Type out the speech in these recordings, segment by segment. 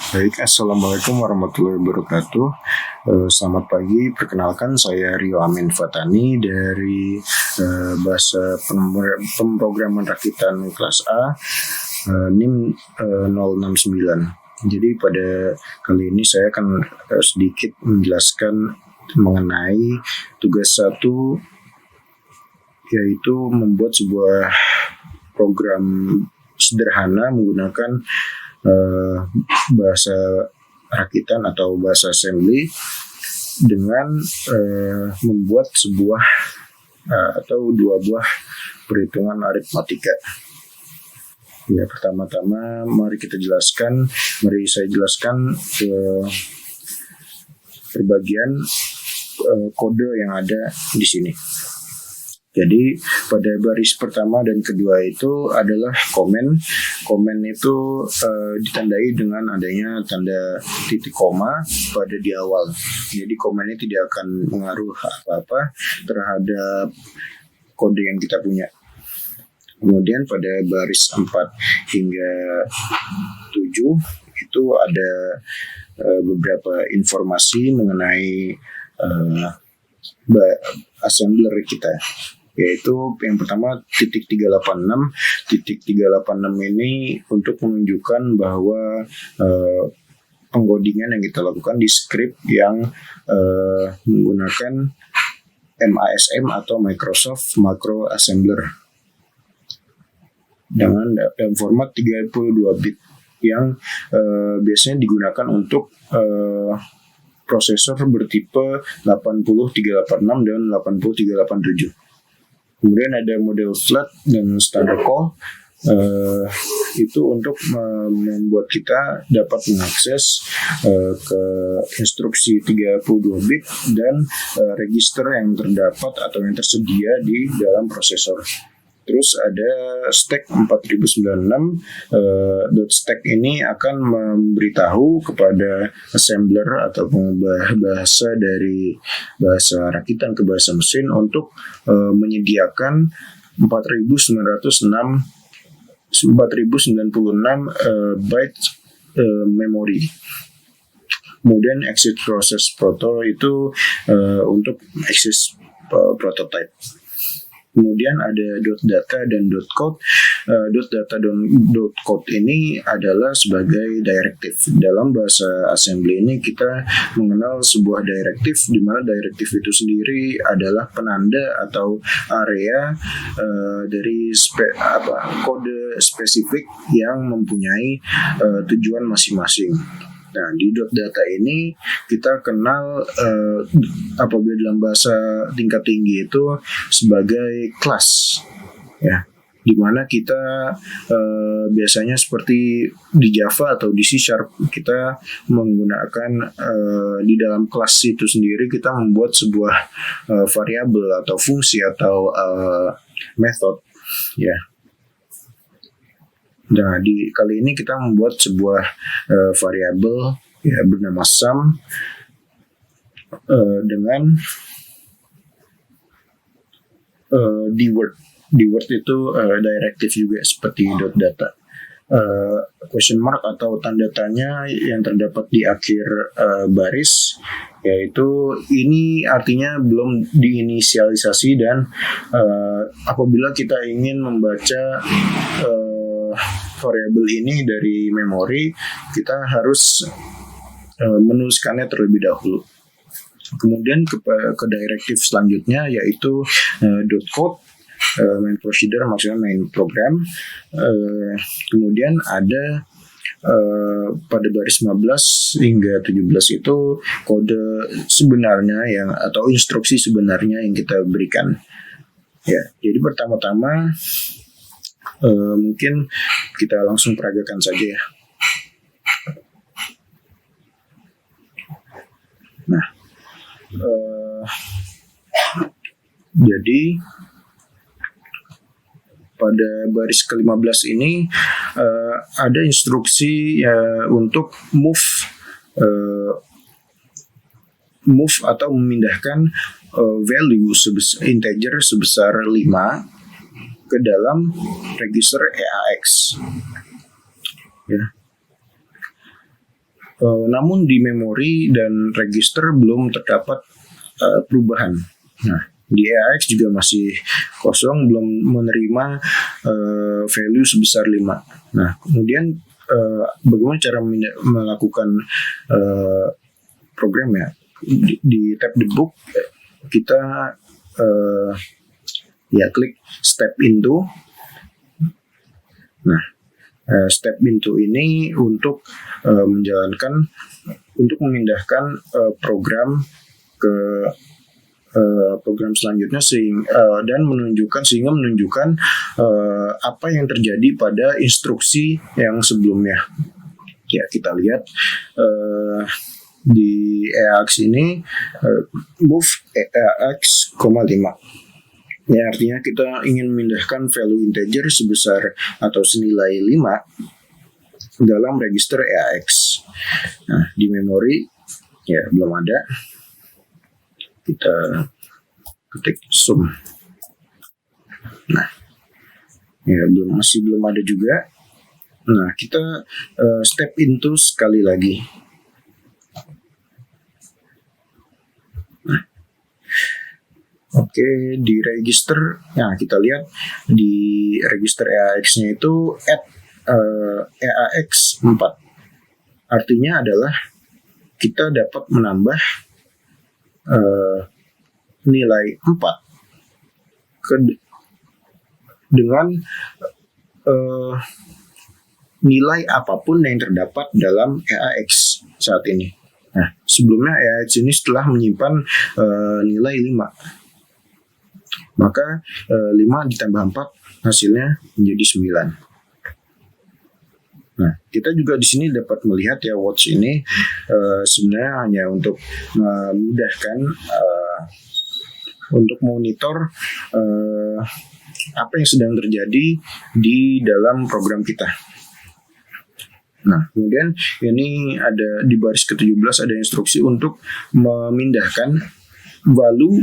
Baik, Assalamualaikum warahmatullahi wabarakatuh. Selamat pagi, perkenalkan saya Rio Amin Fatani dari Bahasa Pemrograman Rakitan kelas A, NIM 069. Jadi pada kali ini saya akan sedikit menjelaskan mengenai tugas 1, yaitu membuat sebuah program sederhana menggunakan bahasa rakitan atau bahasa assembly dengan membuat sebuah atau dua buah perhitungan aritmatika. Ya, pertama-tama mari saya jelaskan perbagian kode yang ada di sini. Jadi pada baris pertama dan kedua itu adalah komen. Komen itu ditandai dengan adanya tanda titik koma pada di awal. Jadi komennya tidak akan mengaruh apa-apa terhadap kode yang kita punya. Kemudian pada baris 4 hingga 7 itu ada beberapa informasi mengenai assembler kita, yaitu yang pertama titik 386. Titik 386 ini untuk menunjukkan bahwa penggodingan yang kita lakukan di script yang menggunakan MASM atau Microsoft Macro Assembler dengan dalam format 32 bit yang biasanya digunakan untuk prosesor bertipe 80386 dan 80387. Kemudian ada model flat dan standard call, itu untuk membuat kita dapat mengakses ke instruksi 32 bit dan register yang terdapat atau yang tersedia di dalam prosesor. Terus ada stack 4096. .stack ini akan memberitahu kepada assembler atau pengubah bahasa dari bahasa rakitan ke bahasa mesin untuk menyediakan 4096 byte memori. Kemudian exit process proto itu untuk access prototype. Kemudian ada .data dan .code. .data dan .code ini adalah sebagai directive. Dalam bahasa assembly ini kita mengenal sebuah directive, di mana directive itu sendiri adalah penanda atau area dari kode spesifik yang mempunyai tujuan masing-masing. Nah, di .data ini kita kenal apabila dalam bahasa tingkat tinggi itu sebagai kelas, ya, di mana kita biasanya seperti di Java atau di C# kita menggunakan di dalam kelas itu sendiri kita membuat sebuah variabel atau fungsi atau method, ya. Nah, di kali ini kita membuat sebuah variabel ya bernama sum dengan dword. Dword itu directive juga seperti .data. Question mark atau tanda tanya yang terdapat di akhir baris, yaitu ini artinya belum diinisialisasi dan apabila kita ingin membaca variabel ini dari memori, kita harus menuliskannya terlebih dahulu. Kemudian ke directive selanjutnya yaitu .code, main procedure maksudnya main program. Kemudian ada pada baris 15 hingga 17 itu kode sebenarnya yang atau instruksi sebenarnya yang kita berikan. Ya, jadi pertama-tama mungkin kita langsung peragakan saja ya. Nah, jadi pada baris ke-15 ini ada instruksi untuk move atau memindahkan value integer sebesar 5 ke dalam register EAX. Ya. namun di memori dan register belum terdapat perubahan. Nah, di AX juga masih kosong, belum menerima value sebesar 5. Nah, kemudian bagaimana cara melakukan program ya? Di tab debug kita klik step into. Nah, step into ini untuk memindahkan program ke program selanjutnya dan sehingga menunjukkan apa yang terjadi pada instruksi yang sebelumnya. Ya, kita lihat di AX ini move AX, 5. Ya, artinya kita ingin memindahkan value integer sebesar atau senilai 5 dalam register AX. Nah, di memori ya belum ada. Kita ketik sum. Nah, ya masih belum ada juga. Nah, kita step into sekali lagi. Oke, di register, nah kita lihat di register AX-nya itu add AX 4. Artinya adalah kita dapat menambah nilai 4 dengan nilai apapun yang terdapat dalam AX saat ini. Nah, sebelumnya AX ini setelah menyimpan nilai 5. Maka 5 ditambah 4 hasilnya menjadi 9. Nah, kita juga di sini dapat melihat ya, watch ini sebenarnya hanya untuk memudahkan untuk monitor apa yang sedang terjadi di dalam program kita. Nah, kemudian ini ada di baris ke-17 ada instruksi untuk memindahkan value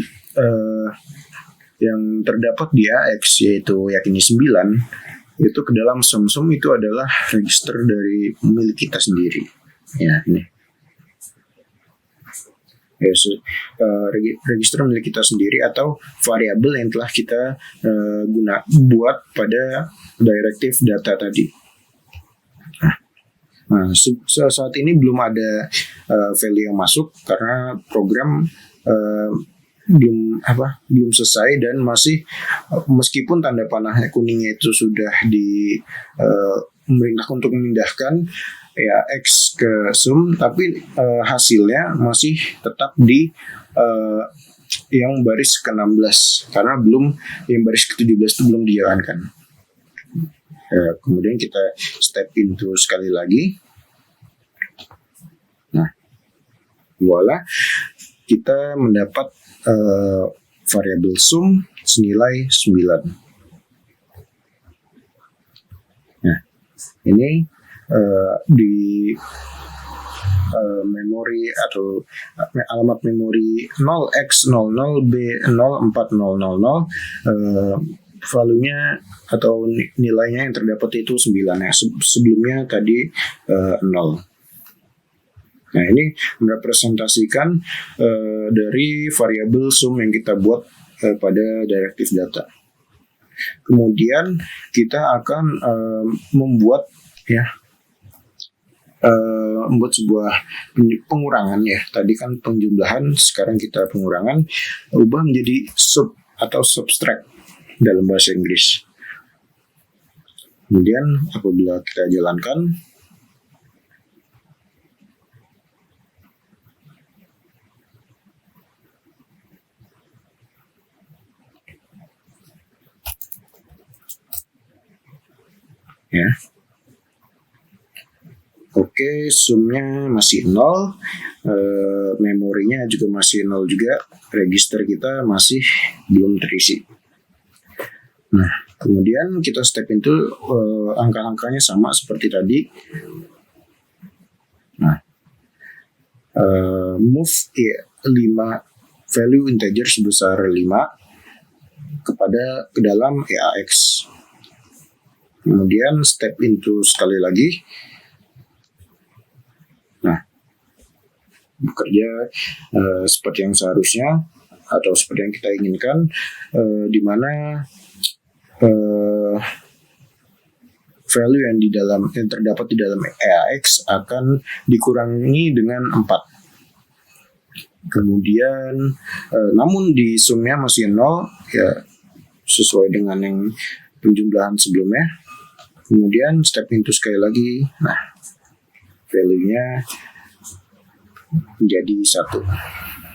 yang terdapat di AX, yaitu yakni 9, itu ke dalam sum-sum. Itu adalah register dari milik kita sendiri. Ya, ini. Register milik kita sendiri atau variabel yang telah kita buat pada directive data tadi. Nah, saat ini belum ada value yang masuk karena program belum selesai dan masih, meskipun tanda panah kuningnya itu sudah memerintahkan untuk memindahkan ya X ke sum, tapi hasilnya masih tetap di yang baris ke-16 karena yang baris ke-17 itu belum dijalankan. Kemudian kita step into sekali lagi. Nah, voila, kita mendapat variabel sum senilai 9. Nah, ini di memori atau alamat memori 0x00b04000 value-nya atau nilainya yang terdapat itu 9 ya. Sebelumnya tadi 0. Nah, ini merepresentasikan dari variabel sum yang kita buat pada directive data. Kemudian kita akan membuat sebuah pengurangan ya. Tadi kan penjumlahan, sekarang kita pengurangan, ubah menjadi sub atau subtract dalam bahasa Inggris. Kemudian apabila kita jalankan, ya. Oke, sumnya masih 0, memorinya juga masih 0 juga, register kita masih belum terisi. Nah, kemudian kita step into angka-angkanya sama seperti tadi. Nah, move 5 value integer sebesar 5 ke dalam AX. Kemudian step into sekali lagi. Nah, bekerja seperti yang seharusnya atau seperti yang kita inginkan, di mana value yang terdapat di dalam EAX akan dikurangi dengan 4. Kemudian namun di sumnya masih 0 ya, sesuai dengan yang penjumlahan sebelumnya. Kemudian step into sekali lagi, nah value-nya menjadi 1.